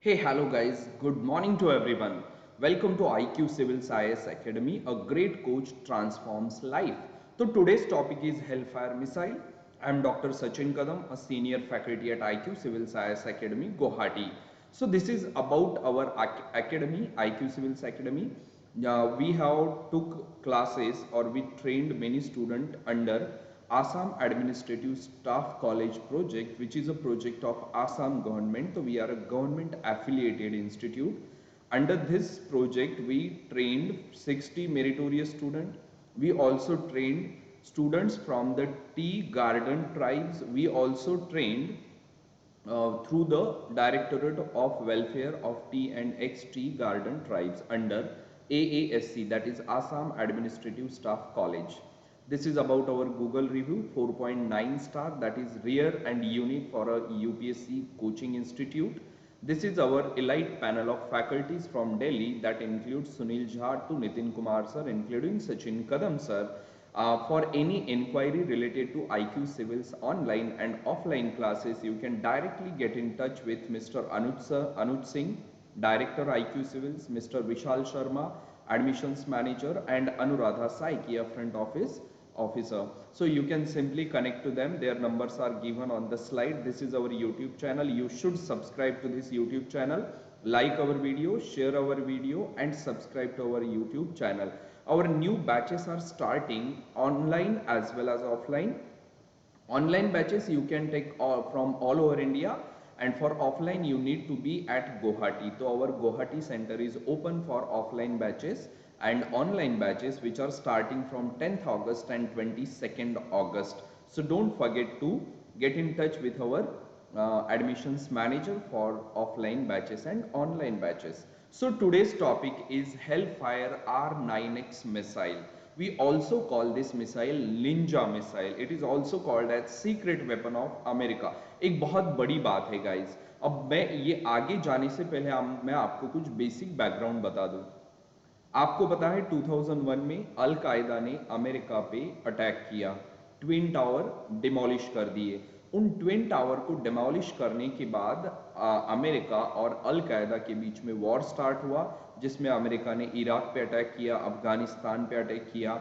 Hey, hello guys. Good morning to everyone. Welcome to IQ Civil Science Academy. A great coach transforms life. So today's topic is Hellfire Missile. I am Dr. Sachin Kadam, a senior faculty at IQ Civil Science Academy, Guwahati. So this is about our academy, IQ Civil Academy. We have took classes or we trained many students under Assam Administrative Staff College project, which is a project of Assam government. So we are a government affiliated institute. Under this project, we trained 60 meritorious students. We also trained students from the tea garden tribes. We also trained through the Directorate of Welfare of Tea and Ex-Tea Garden Tribes under AASC, that is Assam Administrative Staff College. This is about our Google review, 4.9 star, that is rare and unique for a UPSC coaching institute. This is our elite panel of faculties from Delhi that includes Sunil Jha to Nitin Kumar sir, including Sachin Kadam sir. For any inquiry related to IQ Civils online and offline classes, you can directly get in touch with Mr. Anuj Singh, Director IQ Civils, Mr. Vishal Sharma, Admissions Manager, and Anuradha Saiki, a front office officer. So you can simply connect to them. Their numbers are given on the slide. This is our YouTube channel. You should subscribe to this YouTube channel, like our video, share our video, and subscribe to our YouTube channel. Our new batches are starting online as well as offline. Online batches you can take from all over India, and for offline you need to be at Guwahati. So our Guwahati center is open for offline batches and online batches which are starting from 10th August and 22nd August. So don't forget to get in touch with our admissions manager for offline batches and online batches. So today's topic is Hellfire R9X missile. We also call this missile Ninja missile. It is also called as secret weapon of America. एक बहुत बड़ी बात है guys. अब मैं ये आगे जाने से पहले मैं आपको कुछ बेसिक बैकग्राउंड बता दूं. आपको पता है 2001 में अल कायदा ने अमेरिका पे अटैक किया, ट्विन टावर डिमोलिश कर दिए. उन ट्विन टावर को डिमोलिश करने के बाद अमेरिका और अल कायदा के बीच में वॉर स्टार्ट हुआ, जिसमें अमेरिका ने इराक पे अटैक किया, अफगानिस्तान पे अटैक किया,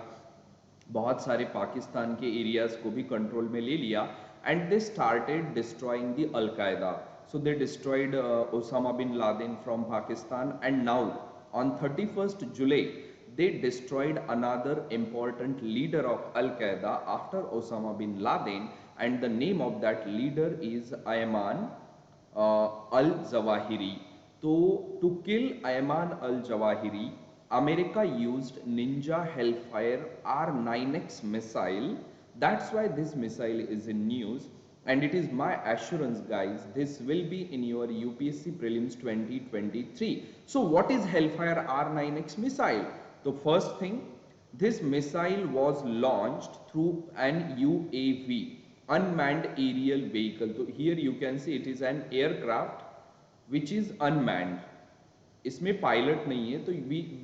बहुत सारे पाकिस्तान के एरियाज को भी कंट्रोल में ले लिया, and they started destroying the Al Qaeda. So they destroyed Osama bin Laden from Pakistan, and now on 31st July, they destroyed another important leader of Al-Qaeda after Osama bin Laden, and the name of that leader is Ayman al-Zawahiri. So, to kill Ayman al-Zawahiri, America used Ninja Hellfire R9X missile. That's why this missile is in news. And it is my assurance guys, this will be in your UPSC prelims 2023. So what is Hellfire R9X missile? The first thing, this missile was launched through an UAV, unmanned aerial vehicle. So here you can see it is an aircraft which is unmanned. इसमें pilot नहीं है, तो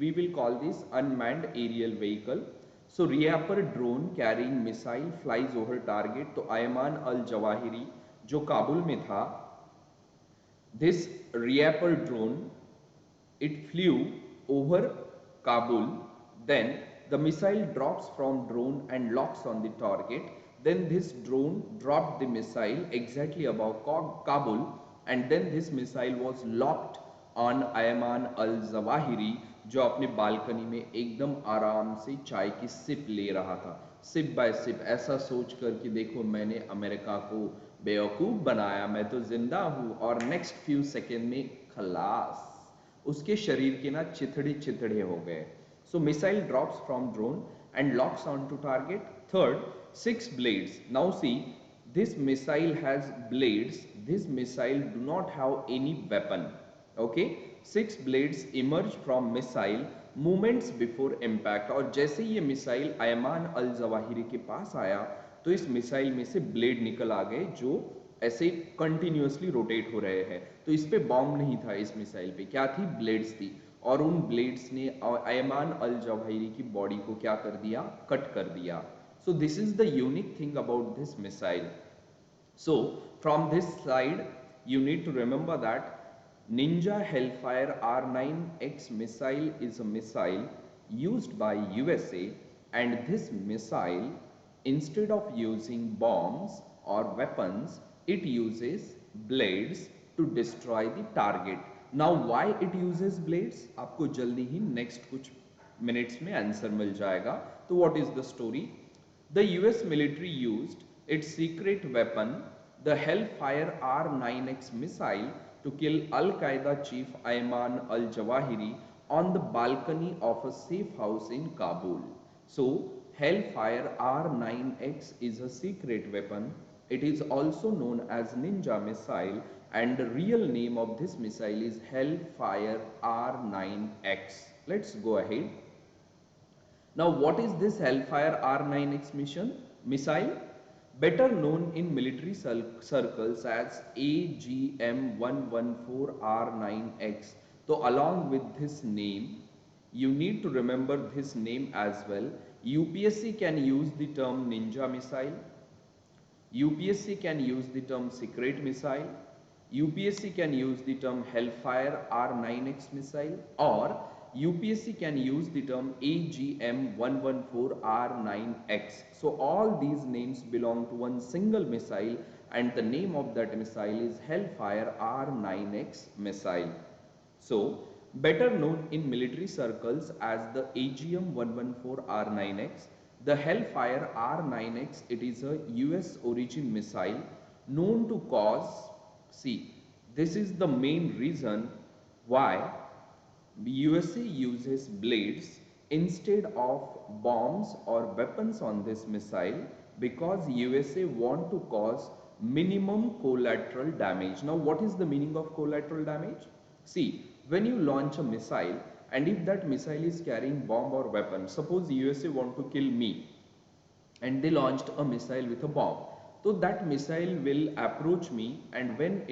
we will call this unmanned aerial vehicle. So Reaper drone carrying missile flies over target. तो Ayman al Zawahiri जो काबुल में था, this Reaper drone, it flew over Kabul. Then the missile drops from drone and locks on the target. Then this drone dropped the missile exactly above Kabul, and then this missile was locked on Ayman al Zawahiri, जो अपने balcony में एकदम आराम से चाय की SIP ले रहा था, सिप बाय सिप, ऐसा सोच कर कि देखो मैंने अमेरिका को बेवकूफ़ बनाया, मैं तो जिंदा हूँ, और नेक्स्ट फ्यू सेकेंड में खलास, उसके शरीर के ना चिथड़े चिथड़े हो गए. So missile drops from drone and locks on to target. Third, 6 blades. Now see, this missile has blades. This missile do not have any weapon. Okay, 6 blades emerge from missile moments before impact. और जैसे ये missile Ayman al Zawahiri के पास आया, तो इस missile में से blade निकल आ गए जो ऐसे कंटिन्यूअसली रोटेट हो रहे हैं. तो इस पे बॉम्ब नहीं था, इस मिसाइल पे क्या थी, ब्लेड्स थी, और उन ब्लेड्स ने अयमान अल जवाहिरी की बॉडी को क्या कर दिया, कट कर दिया. सो this is the unique thing about this missile. So from this slide you need to remember that Ninja Hellfire R9X missile is a missile used by USA, and this missile, instead of using bombs or weapons, it uses blades to destroy the target. Now why it uses blades? आपको जल्दी ही next कुछ minutes में answer मिल जाएगा. तो what is the story? The US military used its secret weapon, the Hellfire R9X missile, to kill Al Qaeda chief Ayman al Zawahiri on the balcony of a safe house in Kabul. So, Hellfire R9X is a secret weapon. It is also known as Ninja missile, and the real name of this missile is Hellfire R9X. Let's go ahead. Now, what is this Hellfire R9X missile? Better known in military circles as AGM-114R9X. So, along with this name, you need to remember this name as well. UPSC can use the term Ninja missile. UPSC can use the term secret missile. UPSC can use the term Hellfire R9X missile, or UPSC can use the term AGM-114R9X. So all these names belong to one single missile, and the name of that missile is Hellfire R9X missile. So better known in military circles as the AGM-114R9X, the Hellfire R9X, it is a US origin missile known to cause, see, this is the main reason why USA uses blades instead of bombs or weapons on this missile, because USA want to cause minimum collateral damage. Now what is the meaning of collateral damage? See, when you launch a missile, and if that missile is carrying bomb or weapon, suppose USA want to kill me and they launched a missile with a bomb, so that missile will approach me, and when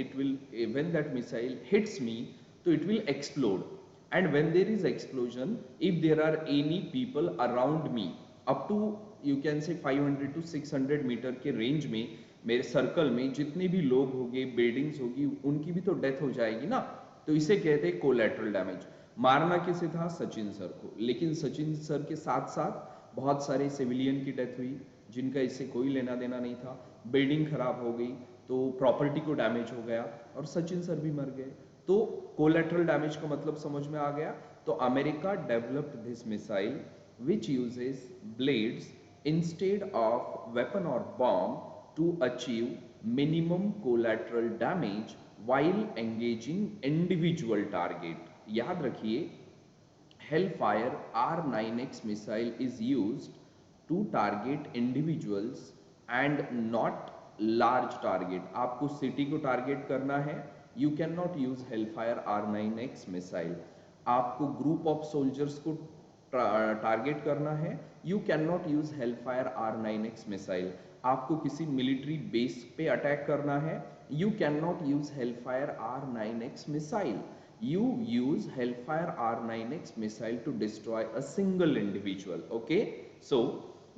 that missile hits me, so it will explode. And when there is explosion, if there are any people around me up to, you can say, 500 to 600 metre के range में, मेरे circle में जितने भी लोग होंगे, buildings होगी, उनकी भी तो डेथ हो जाएगी ना. तो इसे कहते हैं कोलैटरल डैमेज. मारना किसे था? सचिन सर को. लेकिन सचिन सर के साथ साथ बहुत सारे सिविलियन की डेथ हुई जिनका इससे कोई लेना देना नहीं था. बिल्डिंग खराब हो गई तो प्रॉपर्टी को डैमेज हो गया और सचिन सर भी मर गए. तो कोलैटरल डैमेज का मतलब समझ में आ गया. तो America developed this missile which uses blades instead of weapon or bomb to achieve minimum collateral damage while engaging individual target. याद रखिए, Hellfire R9X missile is used to target individuals and not large target. आपको city को target करना है, you cannot use Hellfire R9X missile. आपको group of soldiers को target करना है, you can not use Hellfire R9X missile. आपको किसी मिलिट्री बेस पे अटैक करना है, you can not use Hellfire R9X missile. You use Hellfire R9X missile to destroy a single individual. Okay, so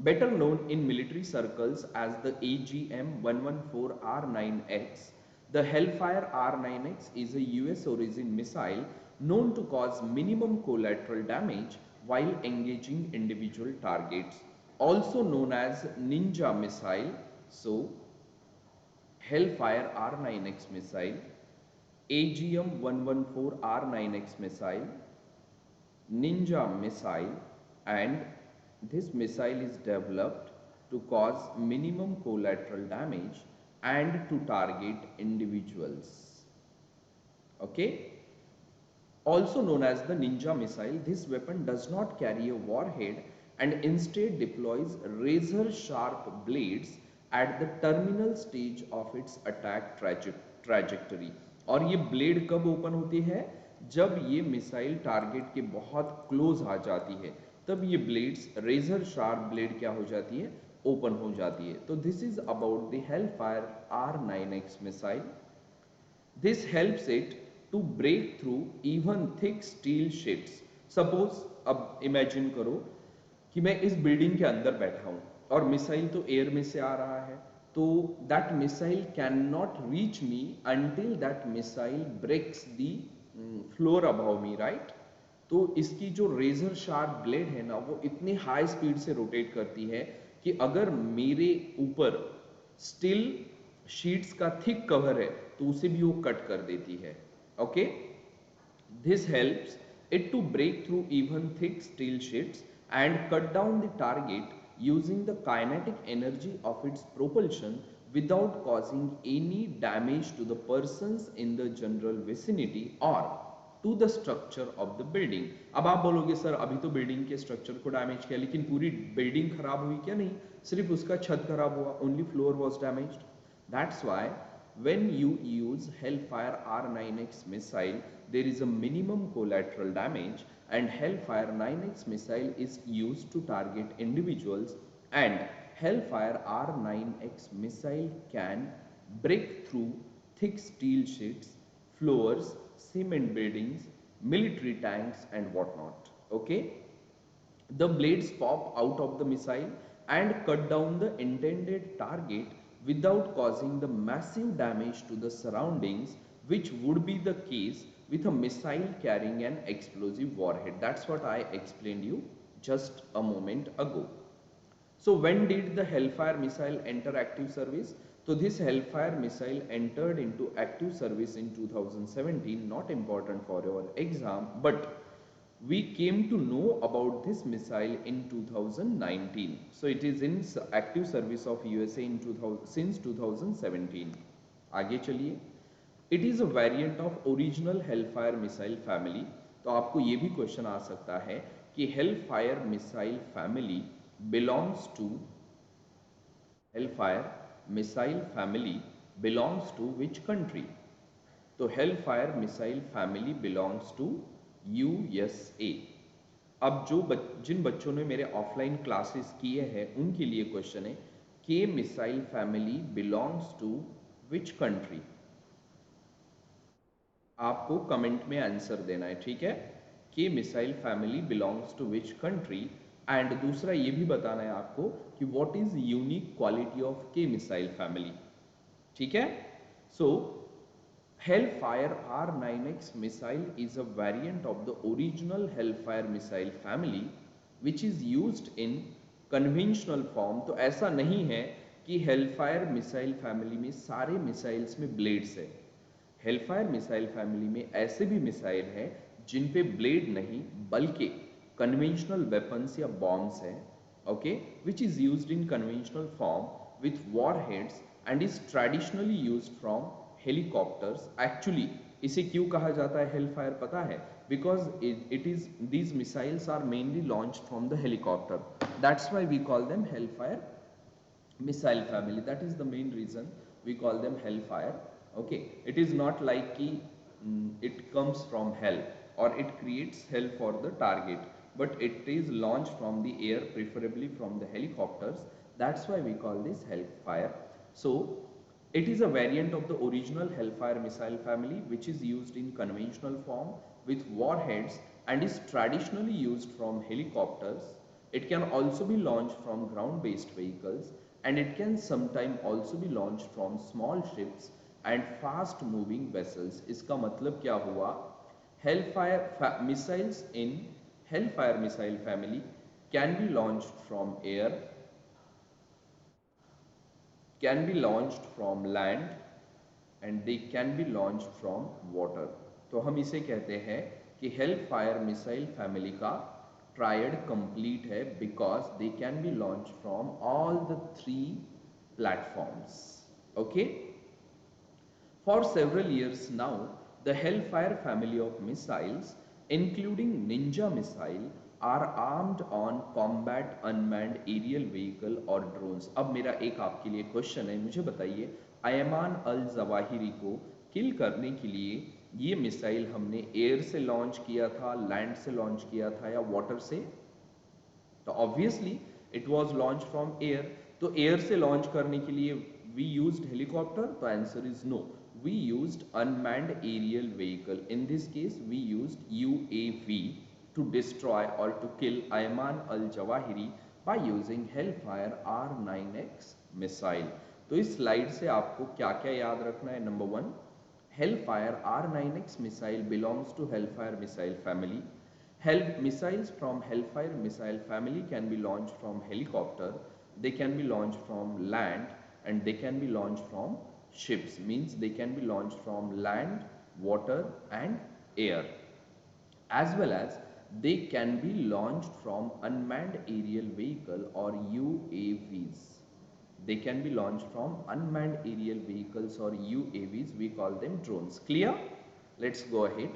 better known in military circles as the AGM-114R9X, the Hellfire R9X is a US origin missile known to cause minimum collateral damage while engaging individual targets, also known as Ninja missile. So Hellfire R9X missile, AGM-114R9X missile, Ninja missile, and this missile is developed to cause minimum collateral damage and to target individuals. Okay, also known as the Ninja missile, this weapon does not carry a warhead and instead deploys razor sharp blades at the terminal stage of its attack trajectory. और ये blade कब open होती है? जब ये missile target के बहुत close आ जाती है, तब ये ब्लेड्स, रेजर शार्प ब्लेड क्या हो जाती है? ओपन हो जाती है. तो this is about the Hellfire R9X missile. This helps it to break through even thick steel sheets. Suppose, अब इमेजिन करो कि मैं इस बिल्डिंग के अंदर बैठा हूं और मिसाइल तो एयर में से आ रहा है, तो that missile cannot reach me until that missile breaks the floor above me, right? तो इसकी जो रेजर शार्प ब्लेड है ना, वो इतनी हाई स्पीड से रोटेट करती है कि अगर मेरे ऊपर स्टील शीट्स का थिक कवर है तो उसे भी वो कट कर देती है. Okay, this helps it to break through even thick steel sheets and cut down the target using the kinetic energy of its propulsion without causing any damage to the persons in the general vicinity or to the structure of the building. अब आप बोलोगे sir अभी तो building के structure को damage किया, लेकिन पूरी बिल्डिंग खराब हुई क्या? नहीं, सिर्फ उसका छत खराब हुआ, only floor was damaged. That's why when you use Hellfire R9X missile, there is a minimum collateral damage, and Hellfire 9X missile is used to target individuals, and Hellfire R9X missile can break through thick steel sheets, floors, cement buildings, military tanks and whatnot. Okay, the blades pop out of the missile and cut down the intended target without causing the massive damage to the surroundings, which would be the case with a missile carrying an explosive warhead. That's what I explained you just a moment ago. So when did the Hellfire missile enter active service? So this Hellfire missile entered into active service in 2017, not important for your exam, but we came to know about this missile in 2019. So it is in active service of USA in 2000, since 2017. आगे चलिए. It is a variant of original Hellfire missile family. तो आपको ये भी question आ सकता है कि Hellfire missile family belongs to Hellfire missile family belongs to which country? तो Hellfire missile family belongs to USA. अब जिन बच्चों ने मेरे ऑफलाइन क्लासेस किए हैं उनके लिए क्वेश्चन है K missile family belongs to which country? आपको कमेंट में आंसर देना है, ठीक है? K missile family belongs to which country. And दूसरा ये भी बताना है आपको कि what is unique quality of K missile family, ठीक है? सो Hellfire R9X missile is a variant of the original Hellfire missile family which is used in conventional form. तो ऐसा नहीं है कि Hellfire missile family में सारे missiles में blades है. Hellfire missile family में ऐसे भी मिसाइल है जिन पे ब्लेड नहीं बल्कि कन्वेंशनल वेपन्स या बॉम्ब्स है, okay, which is used in conventional form with warheads and is traditionally used from helicopters. Actually इसे क्यों कहा जाता है हेलफायर पता है? Because it is these missiles are mainly launched from the helicopter. That's why we call them hellfire missile family. That is the main reason we call them hellfire. Okay, it is not like ki it comes from hell or it creates hell for the target, but it is launched from the air, preferably from the helicopters. That's why we call this hellfire. So it is a variant of the original hellfire missile family which is used in conventional form with warheads and is traditionally used from helicopters. It can also be launched from ground-based vehicles, and it can sometimes also be launched from small ships and fast moving vessels. इसका मतलब क्या हुआ? Hellfire missiles in Hellfire missile family can be launched from air, can be launched from land, and they can be launched from water. तो हम इसे कहते हैं कि Hellfire missile family का triad complete है because they can be launched from all the three platforms. Okay, for several years now the Hellfire family of missiles including Ninja missile are armed on combat unmanned aerial vehicle or drones. अब मेरा एक आपके लिए question है, मुझे बताइए Ayman al Zawahiri को किल करने के लिए ये मिसाइल हमने एयर से लॉन्च किया था, लैंड से लॉन्च किया था या वाटर से? तो obviously it was launch from air. तो एयर से लॉन्च करने के लिए वी यूज्ड हेलीकॉप्टर? तो answer is no, we used unmanned aerial vehicle. In this case we used UAV to destroy or to kill Ayman al-Zawahiri by using Hellfire R9X missile. तो इस slide से आपको क्या क्या याद रखना है? Number 1, Hellfire R9X missile belongs to Hellfire missile family. Missiles from Hellfire missile family can be launched from helicopter, they can be launched from land, and they can be launched from ships. Means they can be launched from land, water and air, as well as they can be launched from unmanned aerial vehicle or UAVs. They can be launched from unmanned aerial vehicles or UAVs. We call them drones. Clear? Let's go ahead.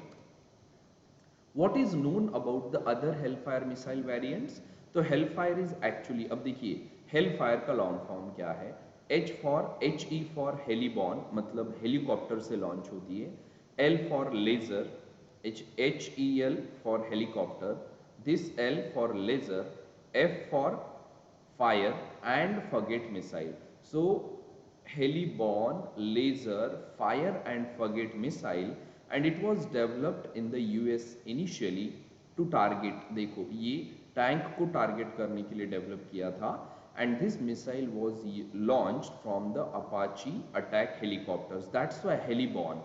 What is known about the other Hellfire missile variants? तो Hellfire is actually, अब देखिए Hellfire का long form क्या है? HE for हेलीबॉर्न, मतलब helicopter से launch होती है. L for laser, HEL for helicopter, this L for laser, F for fire and forget missile. So heliborne, laser, fire and forget missile, and it was developed in the US initially to target, देखो ये tank को target करने के लिए develop किया था. And this missile was launched from the Apache attack helicopters. That's why heliborne.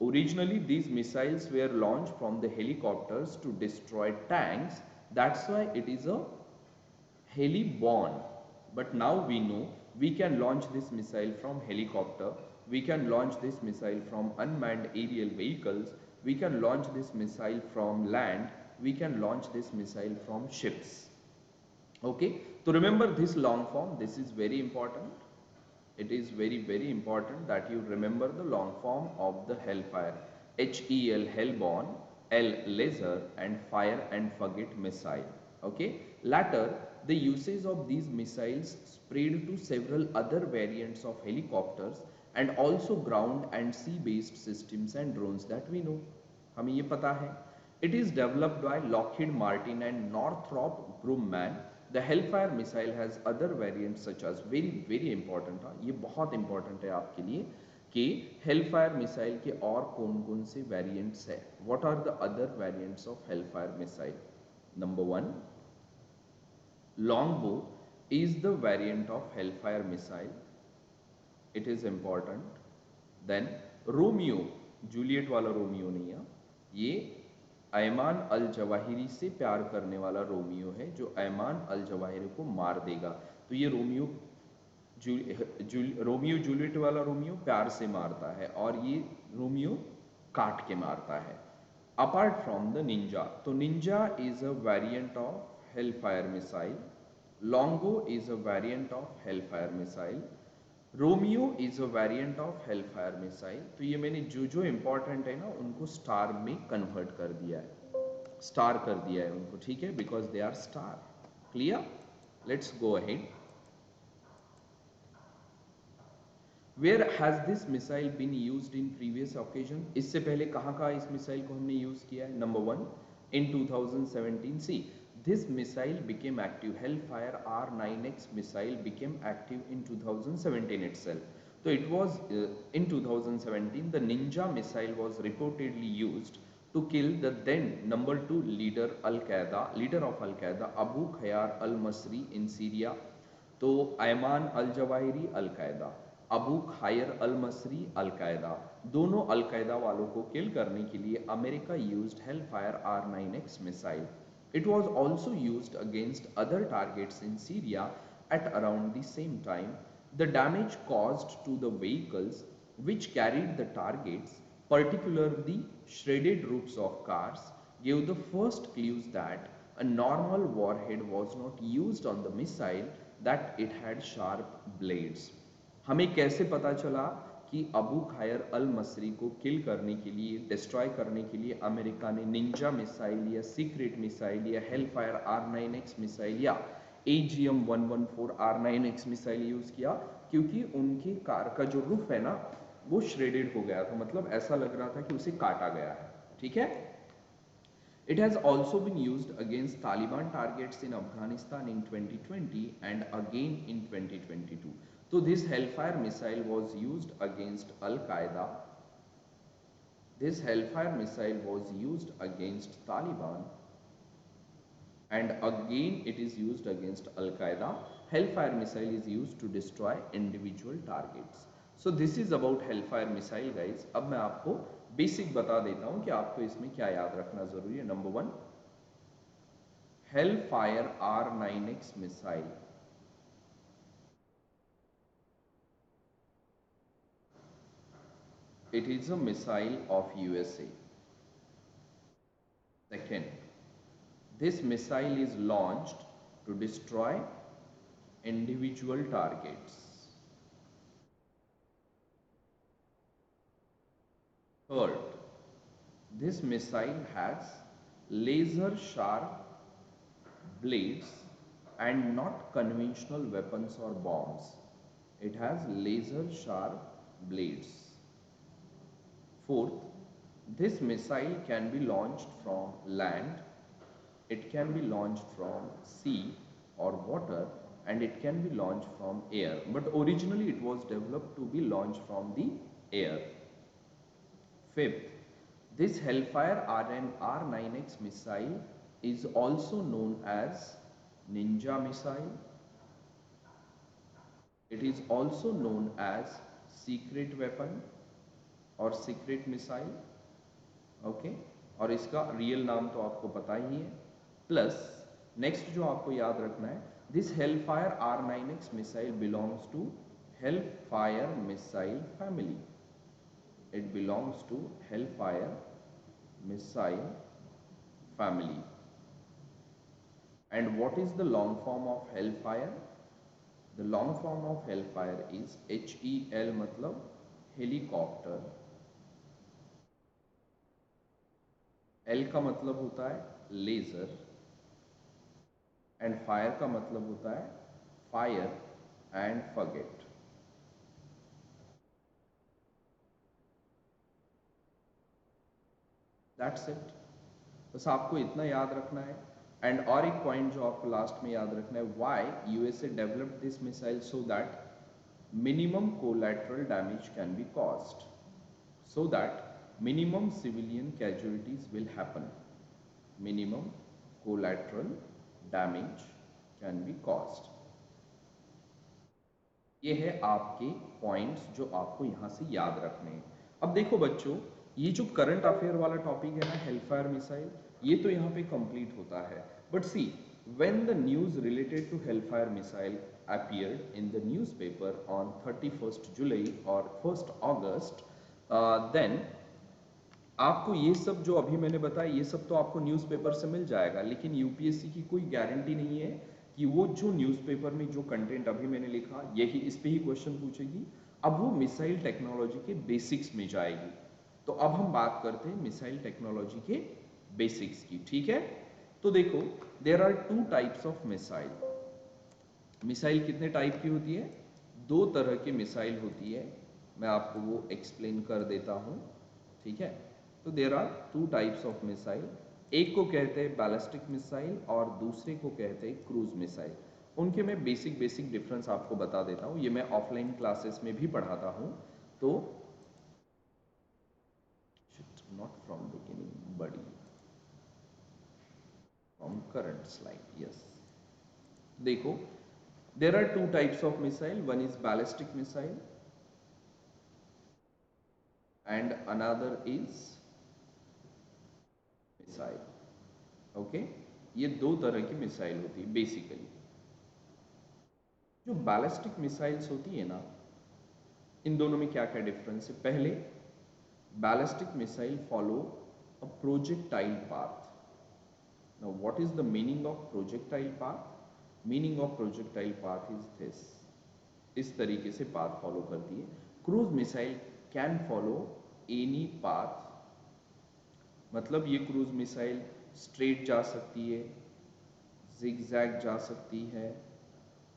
Originally, these missiles were launched from the helicopters to destroy tanks. That's why it is a heliborne. But now we know we can launch this missile from helicopter, we can launch this missile from unmanned aerial vehicles, we can launch this missile from land, we can launch this missile from ships. Okay, so remember this long form, this is very important. It is very important that you remember the long form of the Hellfire. HEL Hellborne, L laser, and fire and forget missile. Okay, later the usage of these missiles spread to several other variants of helicopters and also ground and sea based systems and drones that we know. हमें ये पता है. It is developed by Lockheed Martin and Northrop Grumman. The Hellfire missile has other variants such as, very important, ये बहुत important है आपके लिए कि Hellfire missile के और कौन-कौन से variants है. What are the other variants of Hellfire missile? Number 1, Longbow is the variant of Hellfire missile. It is important. Then Romeo, Juliet वाला रोमियो नहीं है, ये ऐमान अल जवाहिरी से प्यार करने वाला रोमियो है जो ऐमान अल जवाहिरी को मार देगा. तो ये रोमियो जूलियट वाला रोमियो प्यार से मारता है और ये रोमियो काट के मारता है. अपार्ट फ्रॉम द निंजा, तो Ninja is a variant of Hellfire missile, Longo is a variant of Hellfire missile, Romeo is a variant of Hellfire missile. तो ये मैंने जो इंपॉर्टेंट है ना उनको स्टार में कन्वर्ट कर दिया है, स्टार कर दिया है उनको, ठीक है, because they are star. Clear? Let's go ahead. Where has this missile been used in previous occasion? इससे पहले कहाँ इस मिसाइल को हमने यूज किया है? Number 1, in 2017. See, this missile became active. Hellfire R9X missile became active in 2017 itself. So it was in 2017 the Ninja missile was reportedly used to kill the then number 2 leader of Al-Qaeda, Abu Khayyar al-Masri in Syria. तो ऐमान al Zawahiri al Qaeda, Abu खायर अल-मसरी al Qaeda, दोनों al Qaeda वालों को किल करने के लिए America used Hellfire R9X missile. It was also used against other targets in Syria at around the same time. The damage caused to the vehicles which carried the targets, particularly the shredded roofs of cars, gave the first clues that a normal warhead was not used on the missile, that it had sharp blades. हमें कैसे पता चला कि अबू खायर अल मसरी को किल करने के लिए, डिस्ट्रॉय करने के लिए अमेरिका ने निंजा मिसाइल या सीक्रेट मिसाइल या हेलफायर R9X मिसाइल या AGM-114 R9X मिसाइल यूज किया? क्योंकि उनकी कार का जो रूफ है ना वो श्रेडेड हो गया था, मतलब ऐसा लग रहा था कि उसे काटा गया है. ठीक है. It has also been used against Taliban targets in Afghanistan in 2020 and again in 2022. So this Hellfire missile was used against Al-Qaeda. This Hellfire missile was used against Taliban and again it is used against Al-Qaeda. Hellfire missile is used to destroy individual targets. So this is about Hellfire missile guys. अब मैं आपको basic बता देता हूँ कि आपको इसमें क्या याद रखना जरूरी है. Number 1, Hellfire R9X missile. It is a missile of USA. Second, this missile is launched to destroy individual targets. Third, this missile has laser sharp blades and not conventional weapons or bombs. It has laser sharp blades. Fourth, this missile can be launched from land, it can be launched from sea or water, and it can be launched from air. But originally it was developed to be launched from the air. Fifth, this Hellfire R9X missile is also known as Ninja missile. It is also known as secret weapon और secret missile. Okay, और इसका real नाम तो आपको पता ही है. Plus next जो आपको याद रखना है, this Hellfire R9X missile belongs to Hellfire missile family. It belongs to Hellfire missile family. And what is the long form of hellfire? The long form of hellfire is HEL मतलब helicopter, L का मतलब होता है laser, and fire का मतलब होता है fire and forget. That's it. बस आपको इतना याद रखना है. एंड और एक पॉइंट जो आपको लास्ट में याद रखना है, why USA developed this missile so that minimum collateral damage can be caused, so that minimum civilian casualties will happen. Minimum collateral damage can be caused. ये है आपके पॉइंट्स जो आपको यहाँ से याद रखने हैं. अब देखो बच्चों, ये जो करंट अफेयर वाला टॉपिक है ना, हेलफायर मिसाइल, ये तो यहाँ पे कंप्लीट होता है. But see, when the news related to hellfire missile appeared in the newspaper on 31st July or 1st August, then आपको ये सब जो अभी मैंने बताया ये सब तो आपको न्यूज़पेपर से मिल जाएगा, लेकिन यूपीएससी की कोई गारंटी नहीं है कि वो जो न्यूज़पेपर में जो कंटेंट अभी मैंने लिखा यही इस पे ही क्वेश्चन पूछेगी. अब वो मिसाइल टेक्नोलॉजी के बेसिक्स में जाएगी. तो अब हम बात करते हैं मिसाइल टेक्नोलॉजी के बेसिक्स की. ठीक है, तो देखो, there are two types of missile. Missile कितने टाइप की होती है? दो तरह की मिसाइल होती है. मैं आपको वो एक्सप्लेन कर देता हूँ. ठीक है, तो there are two types of missile. एक को कहते हैं बैलिस्टिक मिसाइल और दूसरे को कहते हैं क्रूज मिसाइल. उनके मैं बेसिक डिफरेंस आपको बता देता हूँ. ये मैं ऑफलाइन क्लासेस में भी पढ़ाता हूँ. तो नॉट फ्रॉम बिगिनिंग बड़ी, फ्रॉम करंट स्लाइड. यस, देखो, there are two types of missile. One is ballistic missile and another is missile. Okay, ये दो तरह की मिसाइल होती है बेसिकली. जो बैलिस्टिक मिसाइल्स होती है ना, इन दोनों में क्या क्या डिफरेंस है? पहले, ballistic missile follow a projectile path. Now what is the meaning of projectile path? Meaning of projectile path is this. इस तरीके से पाथ फॉलो करती है. Cruise missile can follow any path. मतलब ये क्रूज मिसाइल स्ट्रेट जा सकती है, जिगजैग जा सकती है,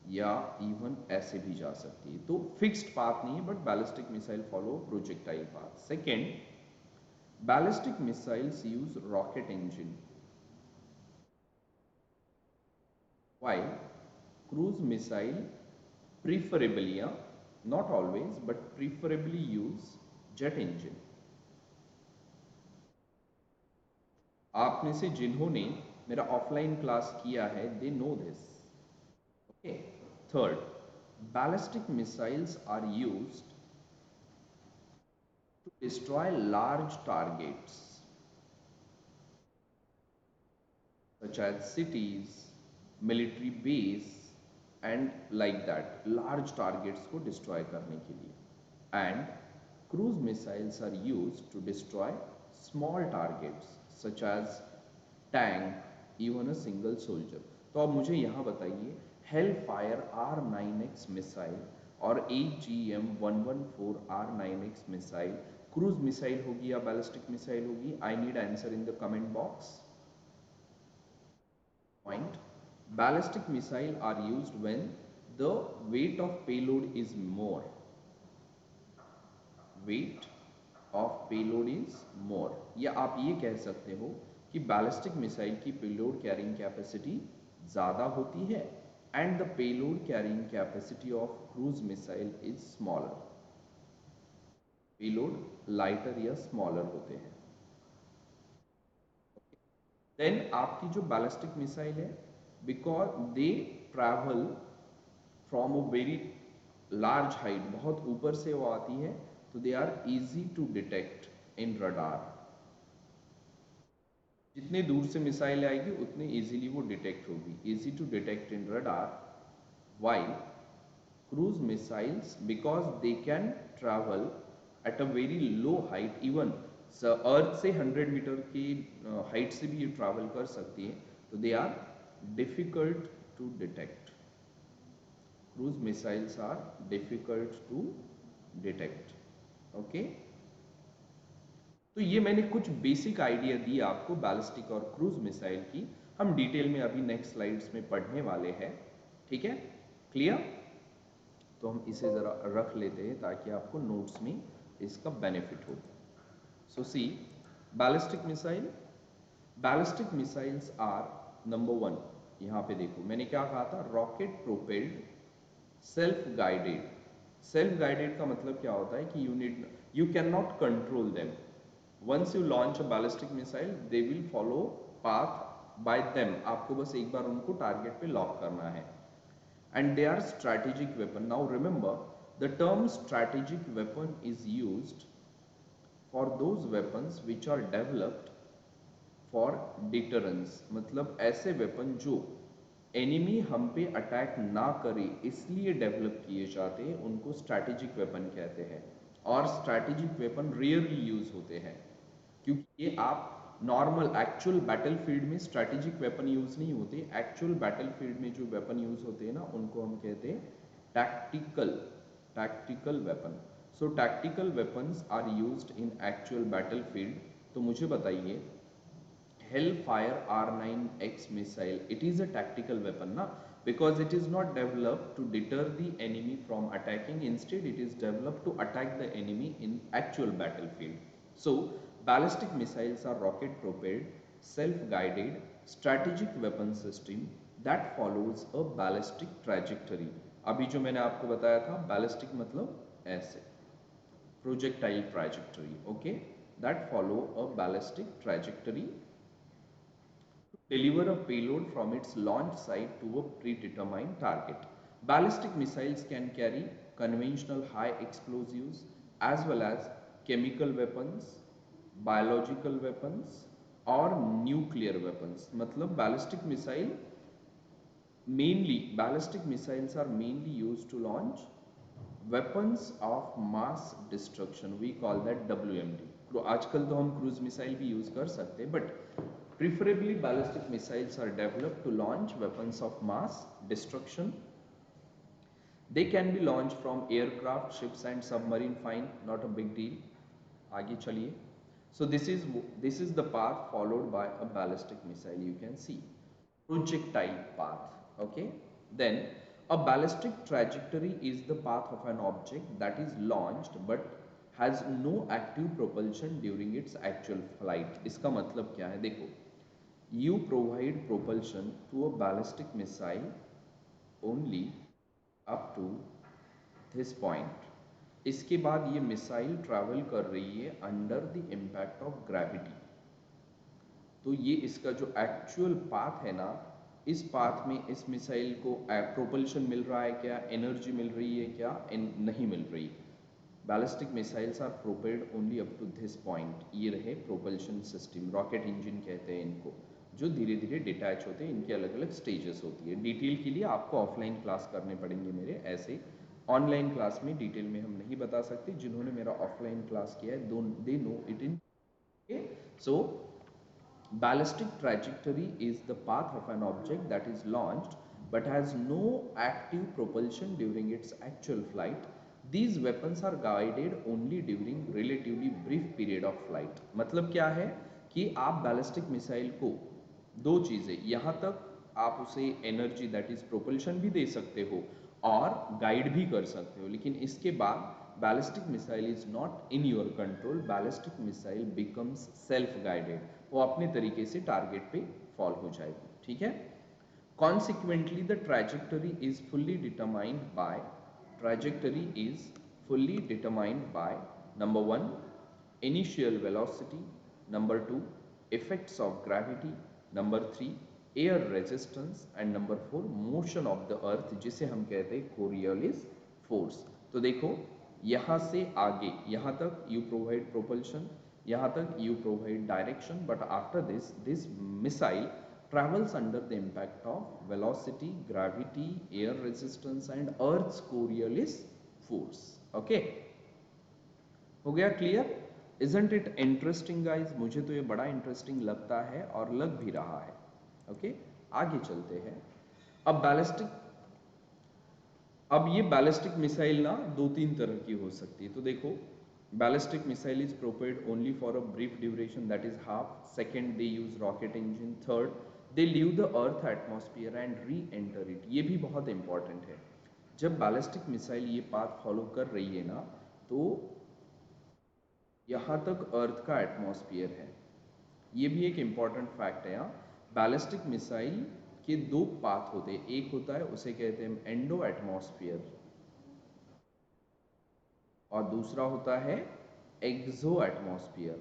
या इवन ऐसे भी जा सकती है. तो फिक्स्ड पाथ नहीं है, but ballistic missile follow projectile path. Second, ballistic missiles use rocket engine, while cruise missile preferably, not always but preferably use jet engine. आप में से जिन्होंने मेरा ऑफलाइन क्लास किया है, they know this. Okay, Third, ballistic missiles are used to destroy large targets such as cities, military base and like that, large targets को destroy करने के लिए. And cruise missiles are used to destroy small targets such as tank, even a single soldier. तो अब मुझे यहाँ बताइए Hellfire R9X missile और AGM-114 R9X missile cruise missile होगी या बैलिस्टिक मिसाइल होगी? I need answer in the comment box. Point. Ballistic missile are used when the weight of payload is more. Weight of payload is more. या आप ये कह सकते हो कि बैलिस्टिक मिसाइल की पेलोड कैरिंग कैपेसिटी ज़्यादा होती है and the payload carrying capacity of cruise missile is smaller. Payload lighter या स्मॉलर होते हैं. देन आपकी जो बैलिस्टिक मिसाइल है, because they travel from a very large height, बहुत ऊपर से वो आती है, तो they are easy to detect in radar. जितने दूर से मिसाइल आएगी उतने इजीली वो डिटेक्ट होगी, easy to detect in radar. While cruise missiles, because they can travel at a very low height, even earth से 100 मीटर की हाइट से भी ये ट्रैवल कर सकती है, तो they are difficult to detect. Cruise missiles are difficult to detect. Okay, तो ये मैंने कुछ बेसिक आइडिया दी आपको बैलिस्टिक और क्रूज मिसाइल की. हम डिटेल में अभी नेक्स्ट स्लाइड्स में पढ़ने वाले हैं. ठीक है, क्लियर? तो हम इसे ज़रा रख लेते हैं ताकि आपको नोट्स में इसका बेनिफिट हो. So see, ballistic missile. Ballistic missiles are number 1. यहाँ पे देखो मैंने क्या कहा था, rocket propelled self guided. Self guided का मतलब क्या होता है कि you can not control them. Once you launch a ballistic missile they will follow path by them. आपको बस एक बार उनको टारगेट पे लॉक करना है. And they are strategic weapon. Now remember, the term strategic weapon is used for those weapons which are developed for deterrence. मतलब ऐसे weapon जो एनिमी हम पे अटैक ना करे इसलिए डेवलप किए जाते हैं, उनको स्ट्रैटेजिक वेपन कहते हैं. और स्ट्रैटेजिक वेपन रेयरली यूज होते हैं, क्योंकि ये आप नॉर्मल एक्चुअल बैटलफील्ड में स्ट्रैटेजिक वेपन यूज नहीं होते. एक्चुअल बैटलफील्ड में जो वेपन यूज होते हैं ना, उनको हम कहते हैं tactical weapon. So tactical weapons are used in actual battlefield. तो मुझे बताइए, Hellfire R9X missile, it is a tactical weapon na, because it is not developed to deter the enemy from attacking. Instead it is developed to attack the enemy in actual battlefield. So ballistic missiles are rocket propelled, self guided, strategic weapon system that follows a ballistic trajectory. अभी जो मैंने आपको बताया था, ballistic मतलब ऐसे, projectile trajectory. Okay, that follow a ballistic trajectory deliver a payload from its launch site to a predetermined target. Ballistic missiles can carry conventional high explosives as well as chemical weapons, biological weapons और nuclear weapons. मतलब ballistic missiles are mainly used to launch weapons of mass destruction. We call that WMD. तो आजकल तो हम cruise missile भी use कर सकते हैं, but preferably ballistic missiles are developed to launch weapons of mass destruction. They can be launched from aircraft, ships and submarine. Fine, not a big deal. आगे चलिए. So this is the path followed by a ballistic missile. You can see projectile path. Okay. Then a ballistic trajectory is the path of an object that is launched but has no active propulsion during its actual flight. इसका मतलब क्या है? देखो, you provide propulsion to a ballistic missile only up to this point. इसके बाद ये missile travel कर रही है under the impact of gravity. तो ये इसका जो एक्चुअल पाथ है ना, इस पाथ में इस मिसाइल को प्रोपल्शन मिल रहा है क्या, एनर्जी मिल रही है क्या, नहीं मिल रही। Ballistic missiles are propelled only up to this point. ये रहे प्रोपल्शन सिस्टम, रॉकेट इंजन कहते हैं इनको, जो धीरे धीरे डिटैच होते हैं। इनके अलग अलग स्टेजेस होती है। डिटेल के लिए आपको ऑफलाइन क्लास करने पड़ेंगे मेरे, ऐसे ऑनलाइन क्लास में डिटेल में हम नहीं बता सकते। जिन्होंने मेरा ऑफलाइन क्लास किया है they know it in. So ballistic trajectory is the path of an object that is launched but has no active propulsion during its actual flight. These weapons are guided only during relatively brief period of flight. मतलब क्या है कि आप ballistic missile को दो चीज़ें, यहाँ तक आप उसे एनर्जी दैट इज प्रोपल्शन भी दे सकते हो और गाइड भी कर सकते हो, लेकिन इसके बाद ballistic missile is not in your control. Ballistic missile becomes self guided, वो अपने तरीके से टारगेट पे फॉल हो जाएगी। ठीक है। Consequently, the trajectory is fully determined by number one, initial velocity, number two, effects of gravity, number three, air resistance and number four, motion of the earth, जिसे हम कहते हैं Coriolis force। तो देखो यहाँ से आगे यहाँ तक you provide propulsion, यहाँ तक you provide direction, but after this missile travels under the impact of velocity, gravity, air resistance and earth's Coriolis force। okay, हो गया clear? Isn't it interesting guys? मुझे तो ये बड़ा इंटरेस्टिंग लगता है और लग भी रहा है। ओके, आगे चलते हैं। अब ये बैलिस्टिक मिसाइल ना दो तीन तरह की हो सकती है। तो देखो, ballistic missile is propelled only for a brief duration, that is half. Second, they use rocket engine. Third, they leave the earth atmosphere and re enter it. ये भी बहुत इंपॉर्टेंट है। जब बैलिस्टिक मिसाइल ये पाथ फॉलो कर रही है ना, तो यहाँ तक अर्थ का एटमॉस्फेयर है। ये भी एक इम्पॉर्टेंट फैक्ट है। यहाँ बैलिस्टिक मिसाइल के दो पाथ होते हैं। एक होता है, उसे कहते हैं एंडो एटमॉस्फेयर, और दूसरा होता है एक्सो एटमॉस्फेयर।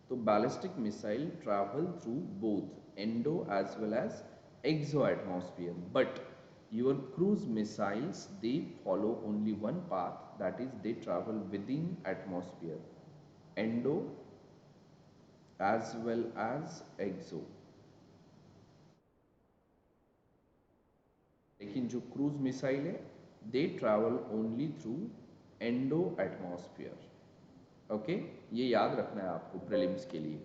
तो ballistic missile travel through both endo as well as exo atmosphere, but your cruise missiles, they follow only one path, that is they travel within atmosphere, endo as well as exo। लेकिन जो cruise missile है, दे travel only through endo atmosphere. Okay, ये याद रखना है आपको prelims के लिए।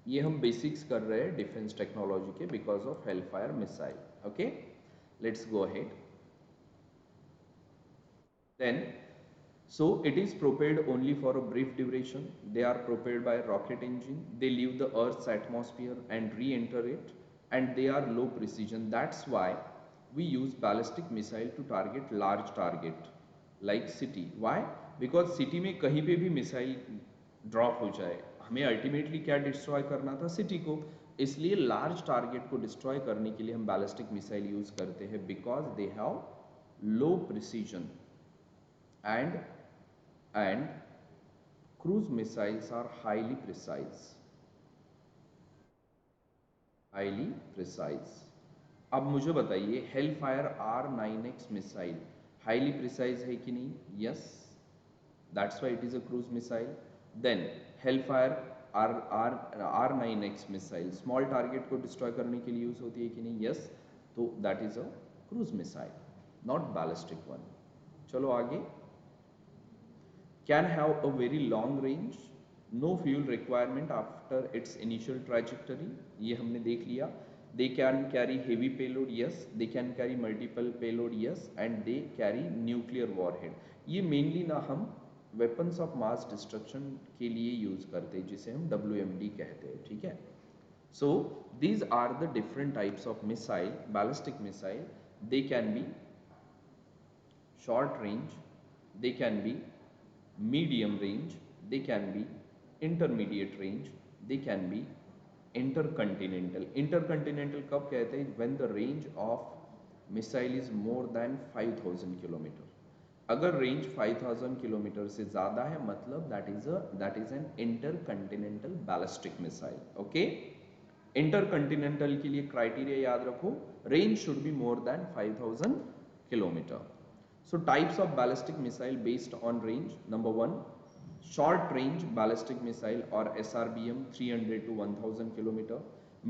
ये हम बेसिक्स कर रहे हैं डिफेंस टेक्नोलॉजी के because of Hellfire missile. Okay, let's go ahead. Then so it is propelled only for a brief duration. They are propelled by rocket engine. They leave the earth's atmosphere and re-enter it, and they are low precision. That's why we use ballistic missile to target large target like city. Why? Because city में कहीं पे भी missile drop हो जाए, हमें ultimately क्या destroy करना था? सिटी को। इसलिए लार्ज टारगेट को डिस्ट्रॉय करने के लिए हम बैलिस्टिक मिसाइल यूज करते हैं, because they have low precision and cruise missiles are highly precise। अब मुझे बताइए, Hellfire R9X missile highly precise है कि नहीं? Yes, that's why it is a cruise missile. Then Hellfire R9X missile small target को destroy करने के लिए यूज होती है कि नहीं? यस, तो that is a cruise missile, not ballistic one. चलो आगे। Can have a very long range, no fuel requirement after its initial trajectory, ये हमने देख लिया। They can carry heavy payload, yes, they can carry multiple payload, yes, and they carry nuclear warhead। ये mainly ना हम weapons of mass destruction के लिए use करते हैं, जिसे हम WMD कहते हैं। ठीक है। So these are the different types of missile, ballistic missile। They can be short range, they can be medium range, they can be intermediate range, they can be intercontinental। intercontinental कब कहते हैं? when the range of missile is more than 5000 kilometre. अगर range 5000 kilometre से ज़्यादा है, मतलब that is an intercontinental ballistic missile. Okay, intercontinental के लिए क्राइटेरिया याद रखो, range should be more than 5000 kilometre. So types of ballistic missile based on range. Number one, short range ballistic missile or SRBM 300 to 1000 kilometer.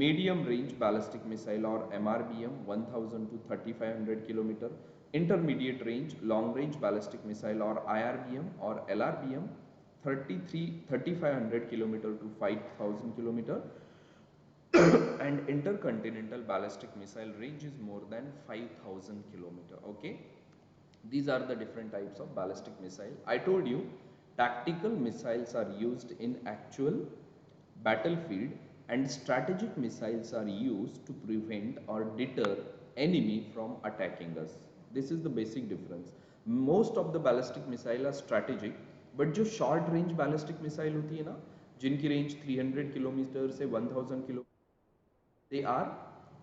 Medium range ballistic missile or MRBM 1000 to 3500 kilometer. Intermediate range long range ballistic missile or IRBM or LRBM 3500 kilometer to 5000 kilometer. And intercontinental ballistic missile range is more than 5000 kilometer. Okay, these are the different types of ballistic missile. I told you tactical missiles are used in actual battlefield and strategic missiles are used to prevent or deter enemy from attacking us. This is the basic difference. Most of the ballistic missile are strategic, but जो short range ballistic missile होती है ना, जिनकी range 300 kilometre से 1000 kilo, they are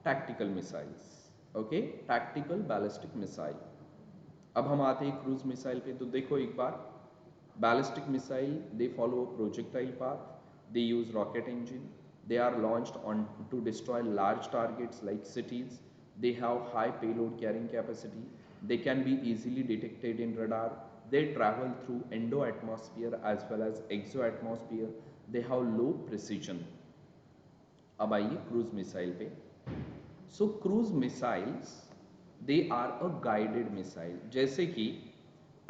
tactical missiles. Okay, tactical ballistic missile. अब हम आते हैं क्रूज मिसाइल पे. तो देखो एक बार, ballistic missile they follow a projectile path, they use rocket engine, they are launched on to destroy large targets like cities, they have high payload carrying capacity, they can be easily detected in radar, they travel through endo atmosphere as well as exo atmosphere, they have low precision. अब आइए cruise missile पे. So cruise missiles they are a guided missile. जैसे कि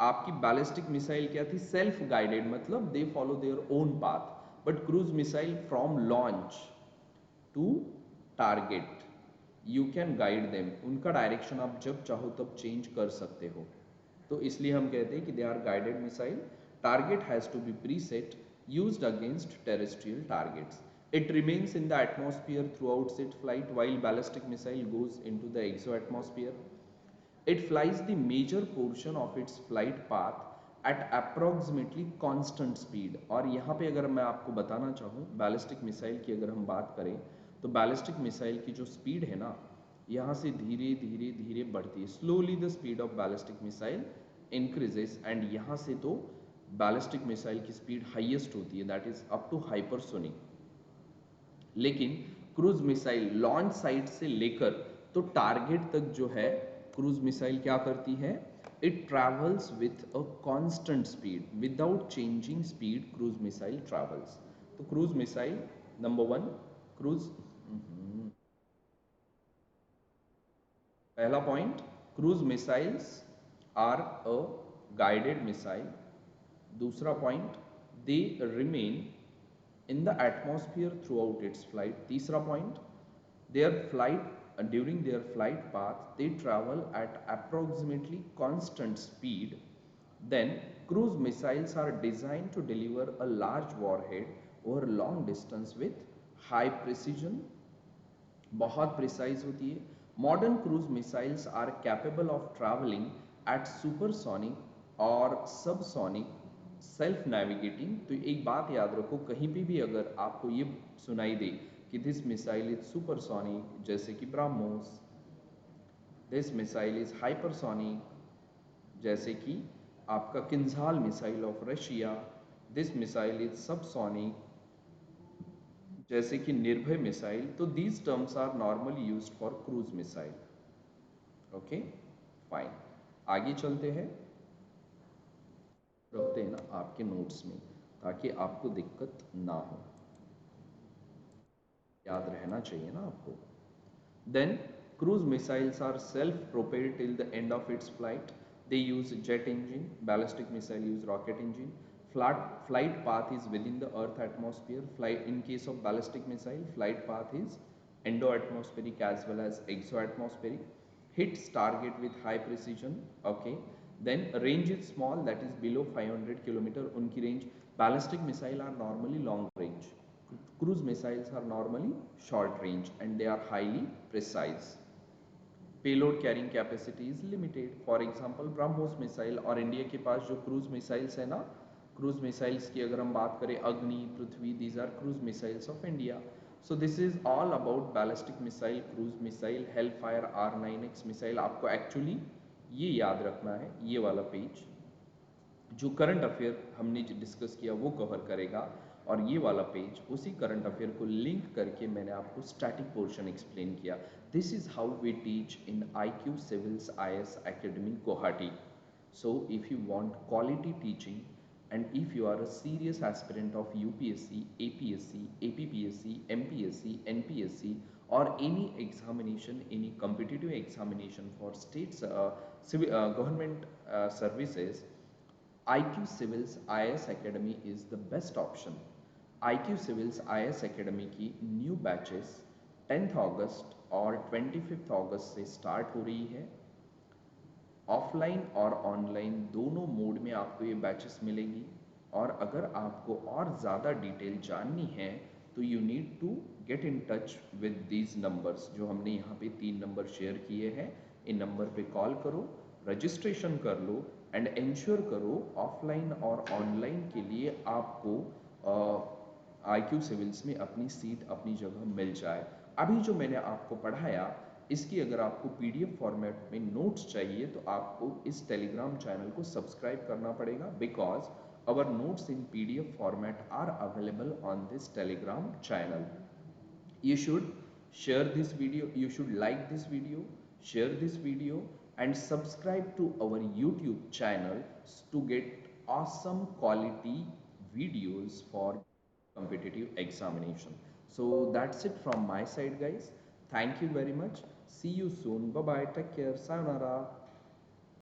आपकी ballistic missile क्या थी, self guided, मतलब they follow their own path. But cruise missile from launch to target you can guide them. उनका डायरेक्शन आप जब चाहो तब चेंज कर सकते हो. तो इसलिए हम कहते हैं कि they are guided missile. Target has to be preset used against terrestrial targets. It remains in the atmosphere throughout its flight while ballistic missile goes into the exoatmosphere. It flies the major portion of its flight path at approximately constant speed. और यहाँ पे अगर मैं आपको बताना चाहूँ ballistic missile की अगर हम बात करें तो बैलिस्टिक मिसाइल की जो स्पीड है ना, यहाँ से धीरे धीरे धीरे बढ़ती है. Slowly the speed of ballistic missile increases and यहाँ से तो बैलिस्टिक मिसाइल की स्पीड हाईएस्ट होती है, that is up to hypersonic. लेकिन क्रूज मिसाइल लॉन्च साइट से लेकर तो टारगेट तक जो है क्रूज मिसाइल क्या करती है, it travels with a constant speed. Without changing speed cruise missile travels. तो cruise missile number one, cruise, पहला point, cruise missiles are a guided missile. दूसरा point, they remain in the atmosphere throughout its flight. तीसरा point, their flight during their flight path they travel at approximately constant speed. Then cruise missiles are designed to deliver a large warhead over long distance with high precision. बहुत precise होती है. Modern cruise missiles are capable of travelling at supersonic और subsonic self navigating. तो एक बात याद रखो, कहीं भी अगर आपको ये सुनाई दे कि दिस मिसाइल इज सुपरसोनिक, जैसे कि BrahMos, this missile is hypersonic जैसे कि आपका Kinzhal missile of Russia, this missile is subsonic जैसे कि निर्भय मिसाइल. तो these terms are normally used for cruise missile. Okay fine, आगे चलते हैं. रखते हैं ना आपके नोट्स में ताकि आपको दिक्कत ना हो, याद रहना चाहिए ना आपको. Then cruise missiles are self-propelled till the end of its flight. They use jet engine. Ballistic missile use rocket engine. Flight path is within the Earth atmosphere. Flight in case of ballistic missile, flight path is endo-atmospheric as well as exo-atmospheric. Hits target with high precision. Okay. Then range is small, that is below 500 kilometer. Unki range. Ballistic missile are normally long range. Cruise missiles are normally short range and they are highly precise. Payload carrying capacity is limited. For example BrahMos missile और India के पास जो cruise missiles है ना, cruise missiles की अगर हम बात करें, Agni, Prithvi, these are cruise missiles of India. So this is all about ballistic missile, cruise missile, hellfire, R9X missile. आपको एक्चुअली ये याद रखना है, ये वाला पेज जो करंट अफेयर हमने डिस्कस किया वो कवर करेगा. और ये वाला पेज उसी करंट अफेयर को लिंक करके मैंने आपको स्टैटिक पोर्शन एक्सप्लेन किया. This is how we teach in IQ Civils IS Academy Guwahati. So if you want quality teaching and if you are a serious aspirant of UPSC, APSC, APPSC, MPSC, NPSC or any examination, any competitive examination for states government services, IQ Civils IS Academy is the best option. IQ Civils IS Academy की new batches 10th अगस्त और 25th अगस्त से start हो रही है. Offline और online दोनों mode में आपको ये बैचेस मिलेंगी. और अगर आपको और ज़्यादा डिटेल जाननी है तो you need to get in touch with these numbers जो हमने यहाँ पे 3 नंबर शेयर किए हैं. इन नंबर पे कॉल करो, रजिस्ट्रेशन कर लो एंड इंश्योर करो ऑफलाइन और ऑनलाइन के लिए आपको IQ सिविल्स में अपनी सीट, अपनी जगह मिल जाए. अभी जो मैंने आपको पढ़ाया इसकी अगर आपको PDF फॉर्मेट में नोट्स चाहिए तो आपको इस टेलीग्राम चैनल को सब्सक्राइब करना पड़ेगा, because our notes in PDF format are available on this Telegram channel. You should share this video, you should like this video, share this video and subscribe to our YouTube channel to get awesome quality videos for competitive examination. So that's it from my side guys. Thank you very much. See you soon. Bye bye. Take care. Sayonara.